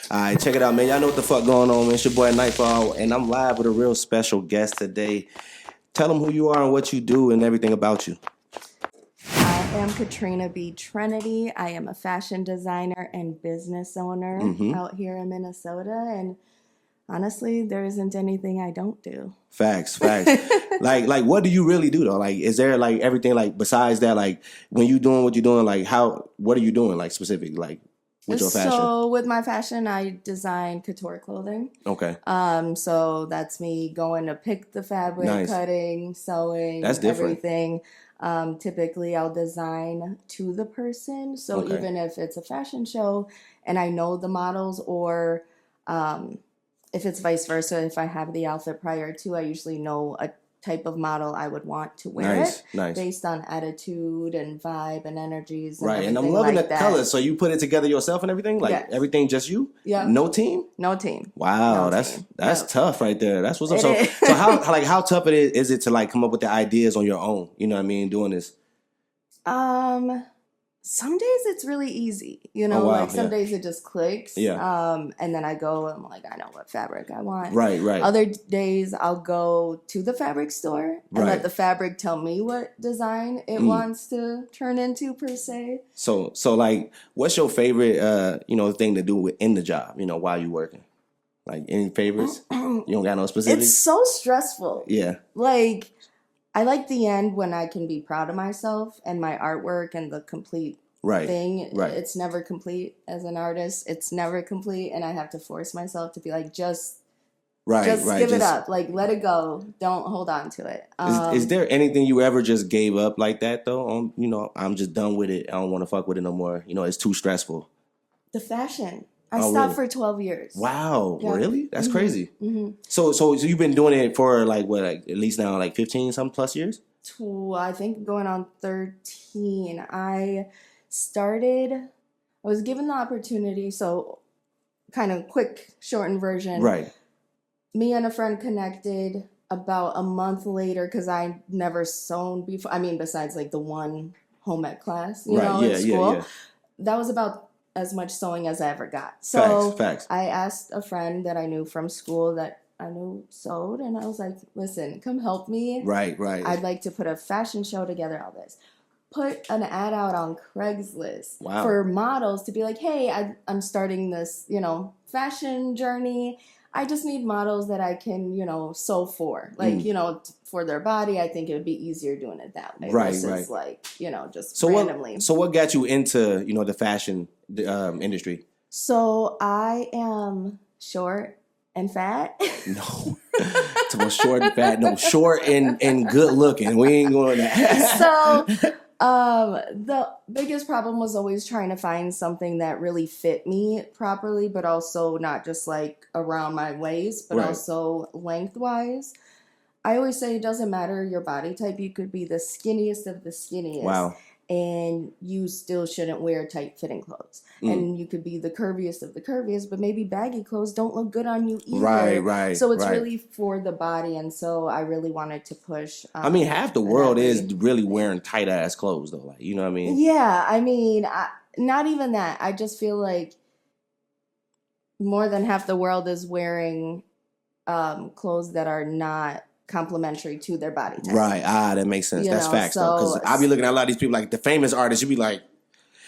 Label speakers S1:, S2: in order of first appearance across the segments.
S1: All right, check it out, man. Y'all know what the fuck going on, man. It's your boy Nightfall, and I'm live with a real special guest today. Tell them who you are and what you do and everything about you.
S2: I am Katrina B. Trenity. I am a fashion designer and business owner out here in Minnesota. And honestly, there isn't anything I don't do.
S1: Facts. like, what do you really do though? Like, is there like everything like besides that? Like, when you doing what you're doing, like what are you doing like specific like with your fashion?
S2: So with my fashion, I design couture clothing.
S1: Okay.
S2: So that's me going to pick the fabric, cutting, sewing,
S1: that's different.
S2: Everything. Typically, I'll design to the person. So even if it's a fashion show and I know the models, or if it's vice versa, if I have the outfit prior to, I usually know a type of model I would want to wear it based on attitude and vibe and energies. And
S1: and I'm loving the colors. So you put it together yourself and everything? Like everything just you?
S2: Yeah.
S1: No team?
S2: No team.
S1: Wow, that's tough right there. That's what's up. So how tough is it to like come up with the ideas on your own? You know what I mean? Doing this.
S2: Some days it's really easy, like some days it just clicks. And then I go, I'm like, I know what fabric I want. Right. Other days I'll go to the fabric store and let the fabric tell me what design it wants to turn into per se.
S1: So like, what's your favorite, thing to do in the job, while you working? Like, any favorites? You don't got no specifics?
S2: It's so stressful.
S1: Yeah.
S2: Like, I like the end when I can be proud of myself and my artwork and the complete thing. It's never complete as an artist. It's never complete, and I have to force myself to be like, just give it up. Like, let it go. Don't hold on to it.
S1: Is there anything you ever just gave up like that, though? I'm just done with it. I don't want to fuck with it no more. It's too stressful.
S2: The fashion. I stopped for 12 years.
S1: Wow, really? That's crazy. So you've been doing it for like what, like at least now like 15 some plus years?
S2: I think going on 13. I was given the opportunity, so kind of quick shortened version. Right. Me and a friend connected about a month later because I never sewn before. I mean, besides like the one home ec class, in school. Yeah. That was about as much sewing as I ever got. So facts. I asked a friend that I knew from school that I knew sewed, and I was like, listen, come help me. Right. I'd like to put a fashion show together, all this. Put an ad out on Craigslist for models to be like, hey, I'm starting this, fashion journey. I just need models that I can, sew for. Like, for their body, I think it would be easier doing it that way. Versus like, just randomly.
S1: So what got you into, the fashion industry?
S2: So I am short and fat.
S1: No. So short and fat. No, short and good looking. We ain't going to that.
S2: So the biggest problem was always trying to find something that really fit me properly, but also not just like around my waist, but also lengthwise. I always say it doesn't matter your body type. You could be the skinniest of the skinniest. Wow. And you still shouldn't wear tight fitting clothes. And you could be the curviest of the curviest, but maybe baggy clothes don't look good on you either. Right. So it's really for the body. And so I really wanted to push.
S1: I mean, half the world is really wearing tight ass clothes though. Like, you know what I mean?
S2: Yeah. I mean, not even that. I just feel like more than half the world is wearing clothes that are not complementary to their body type.
S1: Right. That makes sense. That's facts though. Because I be looking at a lot of these people, like the famous artists, you be like,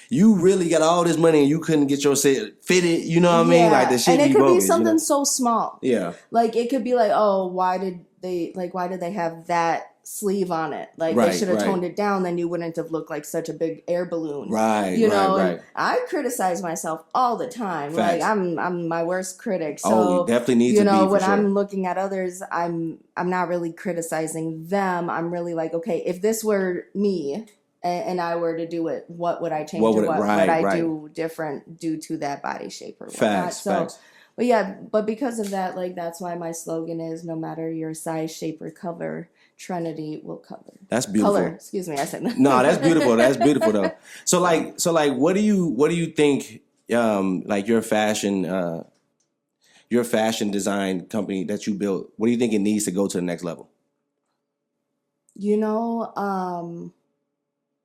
S1: you really got all this money and you couldn't get your set fitted, you know what I mean? Like the shit.
S2: And it could
S1: bogus,
S2: be something so small.
S1: Yeah.
S2: Like it could be like, oh, why did they have that sleeve on it? Like they should have toned it down, then you wouldn't have looked like such a big air balloon. Right. And I criticize myself all the time. Facts. Like I'm my worst critic. So
S1: you definitely need to be,
S2: when I'm looking at others, I'm not really criticizing them. I'm really like, okay, if this were me and I were to do it, what would I change, or what would I do different due to that body shape or whatnot?
S1: Facts.
S2: But because of that, like that's why my slogan is, no matter your size, shape, or color, Trenity will cover.
S1: That's beautiful.
S2: Color, excuse me, I said that.
S1: No, that's beautiful. That's beautiful though. So like, what do you think? Like your fashion design company that you built, what do you think it needs to go to the next level?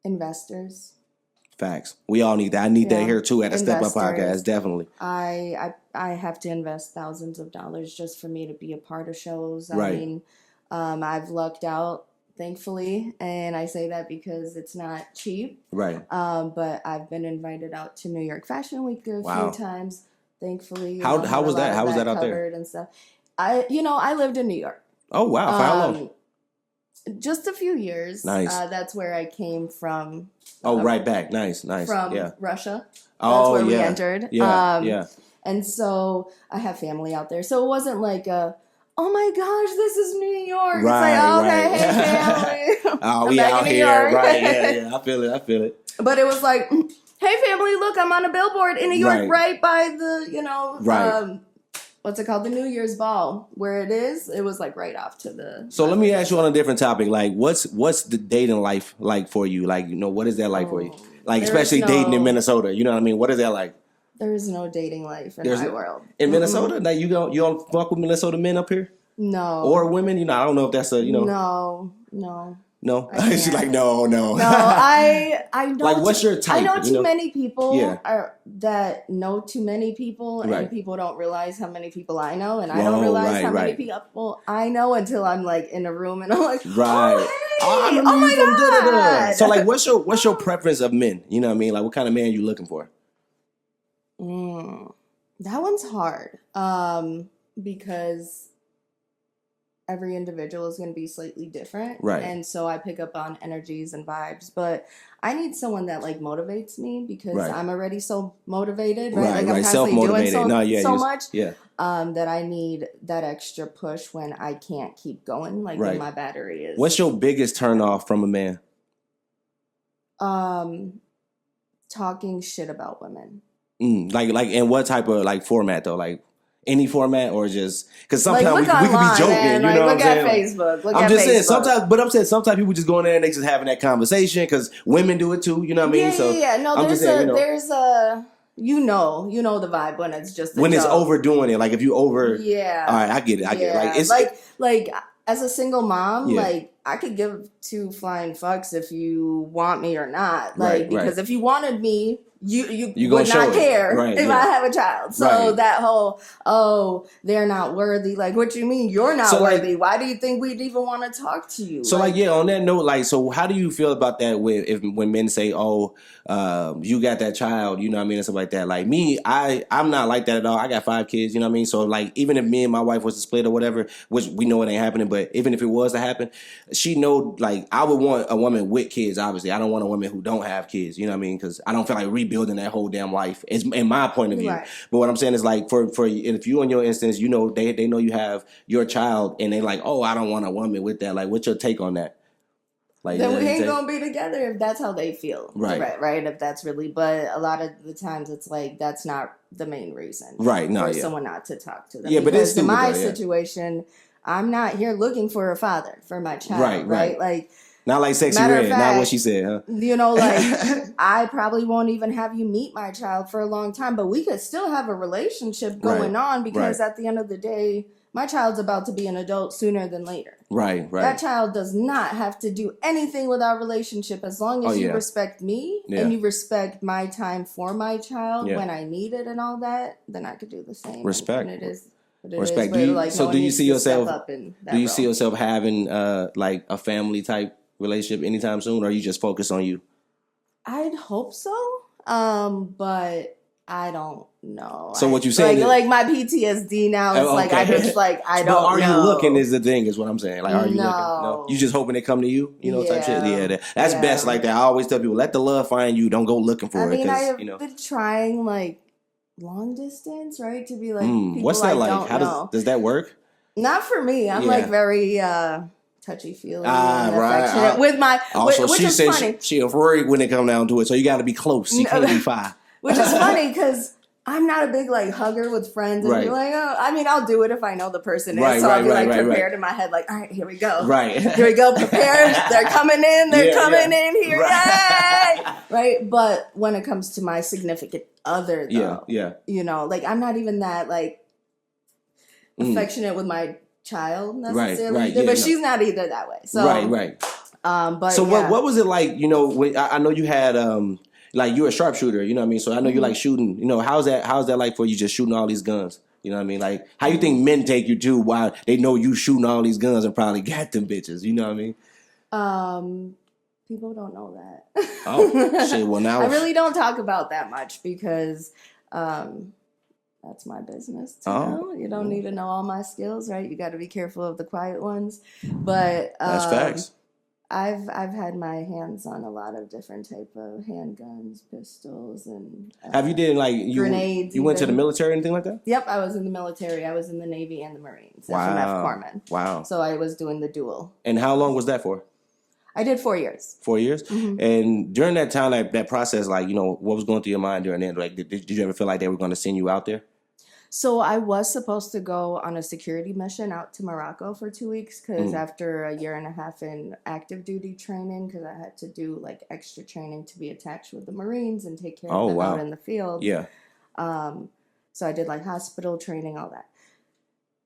S2: Investors.
S1: Facts. We all need that. I need that here too at the Step Up Podcast. Definitely.
S2: I have to invest thousands of dollars just for me to be a part of shows. I mean, I've lucked out, thankfully, and I say that because it's not cheap. Right. But I've been invited out to New York Fashion Week a few times, thankfully.
S1: How was that? How was that out there?
S2: And stuff. I lived in New York.
S1: Oh wow! For how long?
S2: Just a few years.
S1: Nice.
S2: That's where I came from.
S1: Right back. Nice.
S2: From Russia.
S1: That's
S2: where we entered.
S1: Yeah.
S2: And so I have family out there. So it wasn't like oh my gosh, this is New York.
S1: Right,
S2: it's like, okay, hey family.
S1: We out here. York. Right, yeah. I feel it.
S2: But it was like, hey family, look, I'm on a billboard in New York right by the, what's it called? The New Year's ball. Where it was like right off to the.
S1: So let me ask you on a different topic. Like, what's the dating life like for you? Like, what is that like for you? Like, especially dating in Minnesota. You know what I mean? What is that like?
S2: There is no dating life in my world.
S1: In Minnesota? Like, you don't fuck with Minnesota men up here?
S2: No.
S1: Or women? I don't know if that's a,
S2: No.
S1: No? She's like, no.
S2: No, I know.
S1: Like, what's your type?
S2: I know too many people that know too many people, and people don't realize how many people I know, and I don't realize how many people I know until I'm like in a room and I'm like, oh, hey, oh my God.
S1: So like, what's your preference of men? You know what I mean? Like, what kind of man are you looking for?
S2: That one's hard because every individual is going to be slightly different. Right. And so I pick up on energies and vibes. But I need someone that like motivates me because I'm already so motivated. Right. Like I'm constantly doing so much. Yeah. That I need that extra push when I can't keep going. Like when my battery is.
S1: What's your biggest turn off from a man?
S2: Talking shit about women.
S1: Like in what type of like format though? Like any format or just because sometimes we could be joking, man. You know what I'm saying?
S2: Look at Facebook.
S1: I'm just saying sometimes people just go in there and they just having that conversation because women do it too. You know what I mean?
S2: Yeah. No, there's a you know the vibe when it's just
S1: when it's overdoing it. Like if you over, all right, I get it. Like it's
S2: like as a single mom, like I could give two flying fucks if you want me or not. Like because if you wanted me. You would not care if I have a child. So that whole, they're not worthy. Like, what you mean you're not worthy? Like, why do you think we'd even want to talk to you?
S1: So on that note, like, so how do you feel about that when men say, you got that child, you know what I mean, and stuff like that? Like me, I'm not like that at all. I got 5 kids, you know what I mean? So like, even if me and my wife was to split or whatever, which we know it ain't happening, but even if it was to happen, she know, like, I would want a woman with kids, obviously. I don't want a woman who don't have kids, you know what I mean? Because I don't feel like rebuilding that whole damn life is in my point of view. But what I'm saying is like for if you in your instance, you know, they know you have your child and they like, I don't want a woman with that. Like, what's your take on that? Like,
S2: then we ain't gonna be together if that's how they feel. Right. If that's really, but a lot of the times it's like that's not the main reason. Right. No. For someone not to talk to them.
S1: Yeah, but it's
S2: in my situation, I'm not here looking for a father for my child. Right. Like.
S1: Not like Sexy Red, not what she said, huh?
S2: You know, like, I probably won't even have you meet my child for a long time, but we could still have a relationship going on because at the end of the day, my child's about to be an adult sooner than later. Right. That child does not have to do anything with our relationship as long as you respect me and you respect my time for my child when I need it and all that, then I could do the same.
S1: Respect.
S2: And it is.
S1: Respect. Do you see yourself having like a family type relationship anytime soon, or are you just focused on you?
S2: I'd hope so, but I don't know.
S1: So what you saying?
S2: Like my PTSD now is like I just like I don't know.
S1: Are you looking? Is the thing is what I'm saying. Like, are you looking? No, you just hoping they come to you. You know, type shit. Yeah, that's best. Like that. I always tell people, let the love find you. Don't go looking for it.
S2: I mean, I've been trying like long distance, right? To be like,
S1: what's that like? How does that work?
S2: Not for me. I'm like very. Touchy-feely and affectionate with my...
S1: Also,
S2: which
S1: she
S2: is
S1: said
S2: funny.
S1: she afraid when it come down to it, so you got to be close. You can't be far.
S2: Which is funny, because I'm not a big, like, hugger with friends and be like, I mean, I'll do it if I know the person is, so I'll be, like, prepared in my head, like, all right, here we go. Here we go, prepared. They're coming in. They're coming in here. Yay! Right? But when it comes to my significant other, though, you know, like, I'm not even that, like, affectionate with my child necessarily, but she's not either that way. So
S1: but
S2: so
S1: what was it like? You know, when, I know you had like you're a sharpshooter, you know what I mean? So I know you like shooting. You know, how's that like for you just shooting all these guns? You know what I mean? Like, how you think men take you to while they know you shooting all these guns and probably got them bitches? You know what I mean?
S2: People don't know that.
S1: Oh, shit. Well, now
S2: I really don't talk about that much because that's my business to know. You don't need to know all my skills, right? You got to be careful of the quiet ones. But
S1: that's facts.
S2: I've had my hands on a lot of different type of handguns, pistols, and
S1: have you did like
S2: grenades?
S1: You went to the military or anything like that?
S2: Yep, I was in the military. I was in the Navy and the Marines.
S1: Wow.
S2: FMF Corpsman.
S1: Wow.
S2: So I was doing the dual.
S1: And how long was that for?
S2: I did 4 years.
S1: 4 years? Mm-hmm. And during that time, like that process, like, you know, what was going through your mind during that? Like, did you ever feel like they were going to send you out there?
S2: So I was supposed to go on a security mission out to Morocco for 2 weeks because after a year and a half in active duty training, because I had to do like extra training to be attached with the Marines and take care of them out in the field.
S1: Yeah.
S2: So I did like hospital training, all that.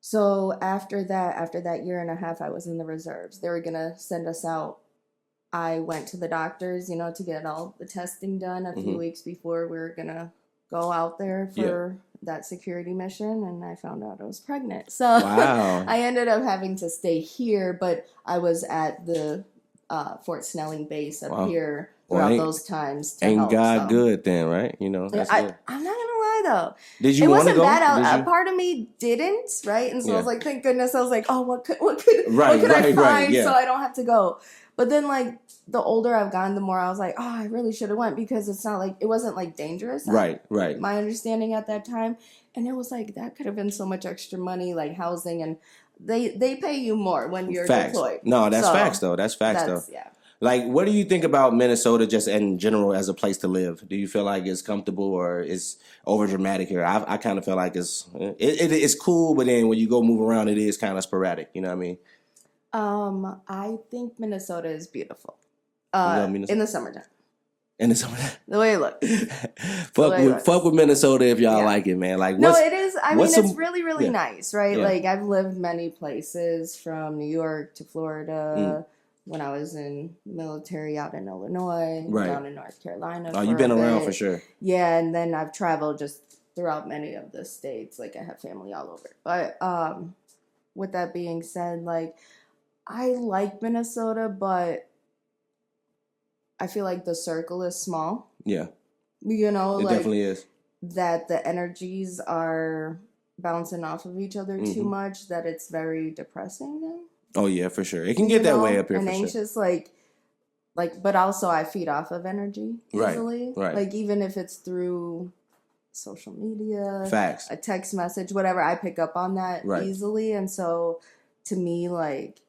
S2: So after that year and a half, I was in the reserves. They were going to send us out. I went to the doctors, you know, to get all the testing done a few weeks before we were going to go out there for that security mission, and I found out I was pregnant. So I ended up having to stay here, but I was at the Fort Snelling base up here throughout those times.
S1: Ain't God good then, right? You know, that's good.
S2: I'm not gonna lie though.
S1: Did you want to go?
S2: A part of me didn't, right? And so I was like, thank goodness. I was like, oh, what could I find so I don't have to go? But then, like, the older I've gotten, the more I was like, oh, I really should have went because it wasn't, like, dangerous.
S1: Right.
S2: My understanding at that time. And it was like, that could have been so much extra money, like housing. And they pay you more when you're deployed.
S1: No, that's facts, though. That's facts, though.
S2: Yeah.
S1: Like, what do you think about Minnesota just in general as a place to live? Do you feel like it's comfortable or it's over dramatic here? I kind of feel like it's cool, but then when you go move around, it is kind of sporadic. You know what I mean?
S2: I think Minnesota is beautiful. In the summertime.
S1: In the summertime.
S2: The way it looks.
S1: Fuck with Minnesota if y'all like it, man. Like,
S2: no, it is. I mean, it's really, really nice, right?
S1: Yeah.
S2: Like, I've lived many places from New York to Florida. When I was in the military out in Illinois, down in North Carolina.
S1: Oh, you've been around for sure.
S2: Yeah, and then I've traveled just throughout many of the states. Like, I have family all over. But with that being said, like, I like Minnesota, but I feel like the circle is small. Yeah. You know,
S1: it definitely is.
S2: That the energies are bouncing off of each other too much, that it's very depressing then.
S1: Oh, yeah, for sure. It can get that way up here,
S2: and
S1: for
S2: anxious, sure. Like, but also I feed off of energy easily.
S1: Right.
S2: Like, even if it's through social media,
S1: facts,
S2: a text message, whatever, I pick up on that easily. And so, to me, like,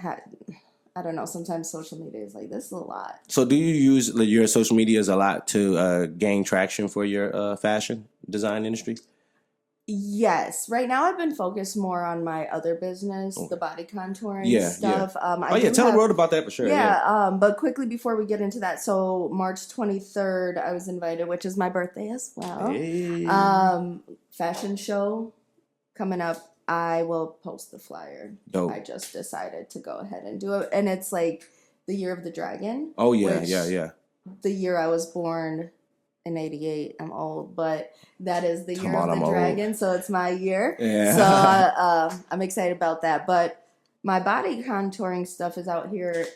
S2: I don't know, sometimes social media is like, this is a lot. So
S1: do you use your social medias a lot to gain traction for your fashion design industry?
S2: Yes. Right now I've been focused more on my other business, the body contouring stuff.
S1: Yeah. Tell the world about that for sure.
S2: But quickly before we get into that, so March 23rd, I was invited, which is my birthday as well. Hey. Fashion show coming up. I will post the flyer. Dope. I just decided to go ahead and do it. And it's like the year of the dragon.
S1: Oh, yeah, yeah.
S2: The year I was born in 88. I'm old, but that is the year of the dragon. So it's my year. Yeah. So I'm excited about that. But my body contouring stuff is out here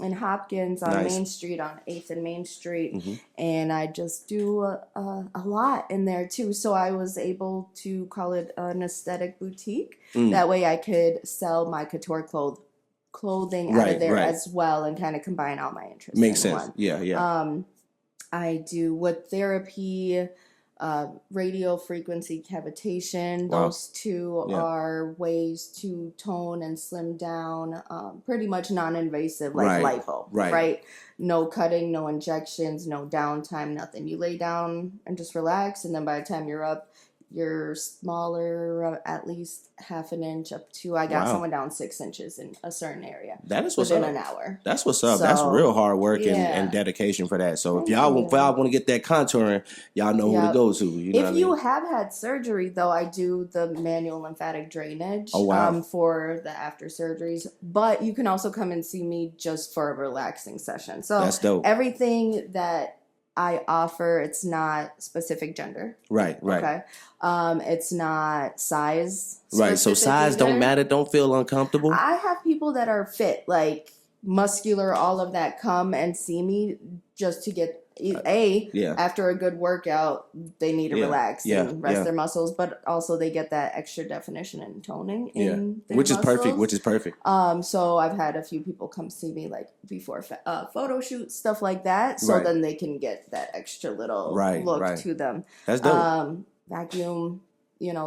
S2: in Hopkins on Main Street, on 8th and Main Street. Mm-hmm. And I just do a lot in there, too. So I was able to call it an aesthetic boutique. That way I could sell my couture clothing out of there as well and kind of combine all my interests.
S1: Makes sense. One. Yeah.
S2: I do wood therapy, radio frequency cavitation. Those two are ways to tone and slim down, pretty much non-invasive, like lipo, right? No cutting, no injections, no downtime, nothing. You lay down and just relax, and then by the time you're up, you're smaller, at least half an inch up to, I got someone down 6 inches in a certain area. That is what's up. Within an hour.
S1: That's what's up. So, that's real hard work and dedication for that. So if y'all want to get that contouring, y'all know who to go to. You know
S2: if you have had surgery, though, I do the manual lymphatic drainage for the after surgeries. But you can also come and see me just for a relaxing session. So
S1: that's dope.
S2: Everything that I offer, it's not specific gender.
S1: Right.
S2: Okay. It's not size.
S1: Right. So size
S2: either.
S1: don't matter. Don't feel uncomfortable.
S2: I have people that are fit, like muscular, all of that, come and see me just to get after a good workout, they need to relax and rest their muscles, but also they get that extra definition and toning in their
S1: which is
S2: muscles.
S1: Which is perfect.
S2: So I've had a few people come see me like before photo shoots, stuff like that, so then they can get that extra little look to them.
S1: That's dope.
S2: Vacuum,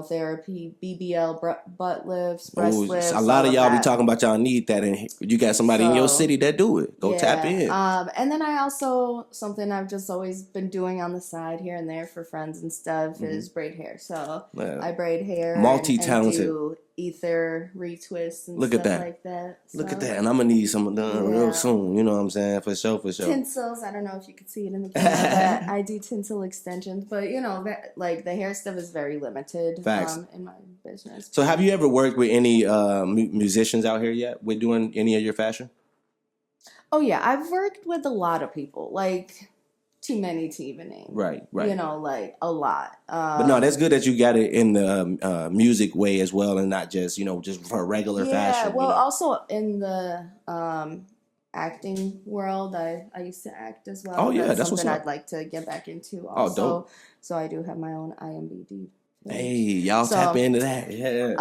S2: therapy, BBL, butt lifts, breast lifts.
S1: A lot of y'all be talking about y'all need that, and you got somebody in your city that do it. Go tap in.
S2: And then I also, something I've just always been doing on the side here and there for friends and stuff is braid hair. So I braid hair.
S1: Multi-talented.
S2: And do ether retwists and
S1: Look
S2: stuff
S1: at that.
S2: like that.
S1: Look at that. And I'm going to need some done real soon. You know what I'm saying? For sure.
S2: Tinsels. I don't know if you could see it in the camera, but I do tinsel extensions. But, like the hair stuff is very limited in my business.
S1: So have you ever worked with any musicians out here yet with doing any of your fashion?
S2: Oh, yeah. I've worked with a lot of people. Like, too many to even name.
S1: Right.
S2: Like a lot.
S1: But no, that's good that you got it in the music way as well, and not just, just for regular fashion.
S2: Yeah, well, also in the acting world, I used to act as well.
S1: Oh, yeah, that's
S2: something
S1: what's up.
S2: I'd like to get back into also.
S1: Oh, dope.
S2: So I do have my own IMBD.
S1: Hey, y'all tap into that. Yeah.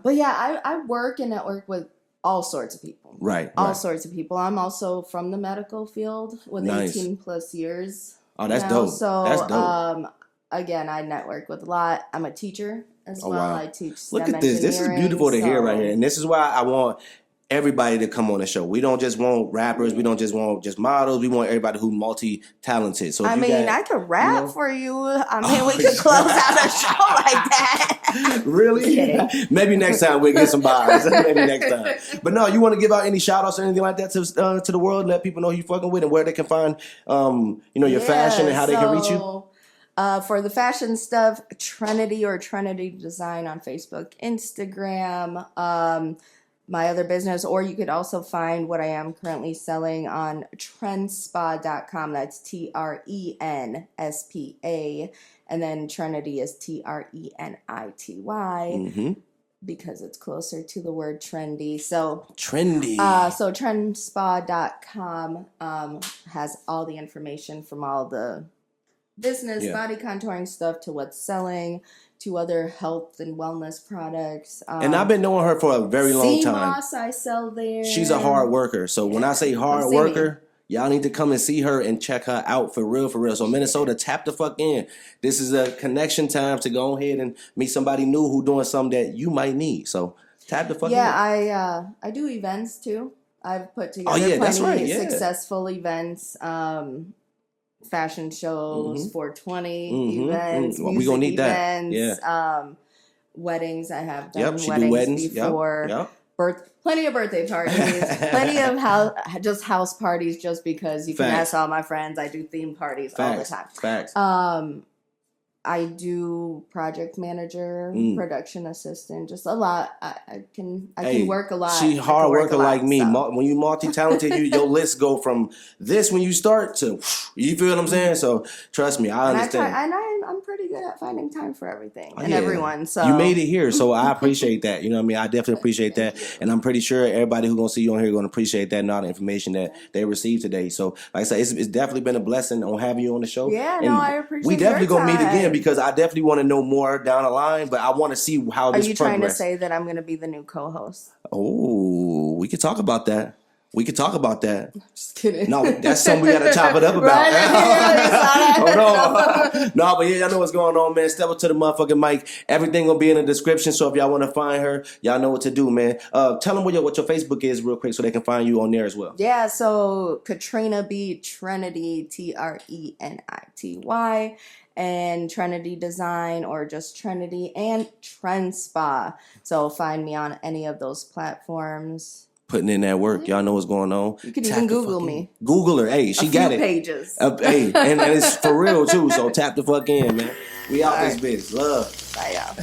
S2: But yeah, I work and network with all sorts of people.
S1: Right.
S2: All sorts of people. I'm also from the medical field with 18 plus years.
S1: Oh, that's dope.
S2: So,
S1: that's dope.
S2: Again, I network with a lot. I'm a teacher as well.
S1: Wow.
S2: I teach STEM
S1: Look at this. This is beautiful to hear right here. And this is why I want everybody to come on the show. We don't just want rappers. We don't just want just models. We want everybody who's multi-talented. So
S2: I could rap for you. We could close out a show like that.
S1: Really? Yeah. Maybe next time we'll get some bars. Maybe next time. But no, you want to give out any shout outs or anything like that to the world? Let people know who you fucking with and where they can find your fashion and how they can reach you?
S2: For the fashion stuff, Trenity or Trenity Design on Facebook, Instagram, my other business, or you could also find what I am currently selling on trendspa.com. That's TRENSPA. And then Trenity is TRENITY. Because it's closer to the word trendy. So
S1: trendy.
S2: So trendspa.com has all the information from all the business, body contouring stuff to what's selling, to other health and wellness products.
S1: And I've been knowing her for a very long time.
S2: CMOS I sell there.
S1: She's a hard worker. So when I say hard worker, y'all need to come and see her and check her out for real, for real. So Minnesota, tap the fuck in. This is a connection time to go ahead and meet somebody new who doing something that you might need. So tap the fuck in.
S2: Yeah, I do events too. I've put together plenty successful events. Fashion shows, 420 events, music
S1: we gonna need
S2: events, weddings. I have done weddings before. Plenty of birthday parties, plenty of house parties. Just because you can ask all my friends, I do theme parties all the time.
S1: Facts.
S2: I do project manager, production assistant, just a lot. I can work a lot.
S1: She hard worker like me. So. When you multi-talented, your list go from this when you start to, you feel what I'm saying? So trust me, I understand.
S2: I'm pretty good at finding time for everything and everyone. So
S1: you made it here, so I appreciate that. You know what I mean? I definitely appreciate that. And I'm pretty sure everybody who's going to see you on here is going to appreciate that and all the information that they received today. So like I said, it's definitely been a blessing on having you on the show.
S2: Yeah,
S1: and
S2: I appreciate it.
S1: We definitely going to meet again because I definitely want to know more down the line, but I want to see how this progresses. Are you
S2: trying to say that I'm going to be the new co-host?
S1: Oh, we could talk about that.
S2: Just kidding.
S1: No, that's something we got to chop it up about. Hold on. No, but yeah, y'all know what's going on, man. Step up to the motherfucking mic. Everything will be in the description, so if y'all want to find her, y'all know what to do, man. Tell them what your Facebook is real quick so they can find you on there as well.
S2: Yeah, so Katrina B. Trenity, TRENITY. And Trenity Design or just Trenity and Trend Spa. So find me on any of those platforms.
S1: Putting in that work. Y'all know what's going on.
S2: You can even Google me.
S1: Google her. Hey, she got it.
S2: Pages.
S1: Hey, and it's for real too. So tap the fuck in, man. We out this bitch. Love.
S2: Bye, y'all.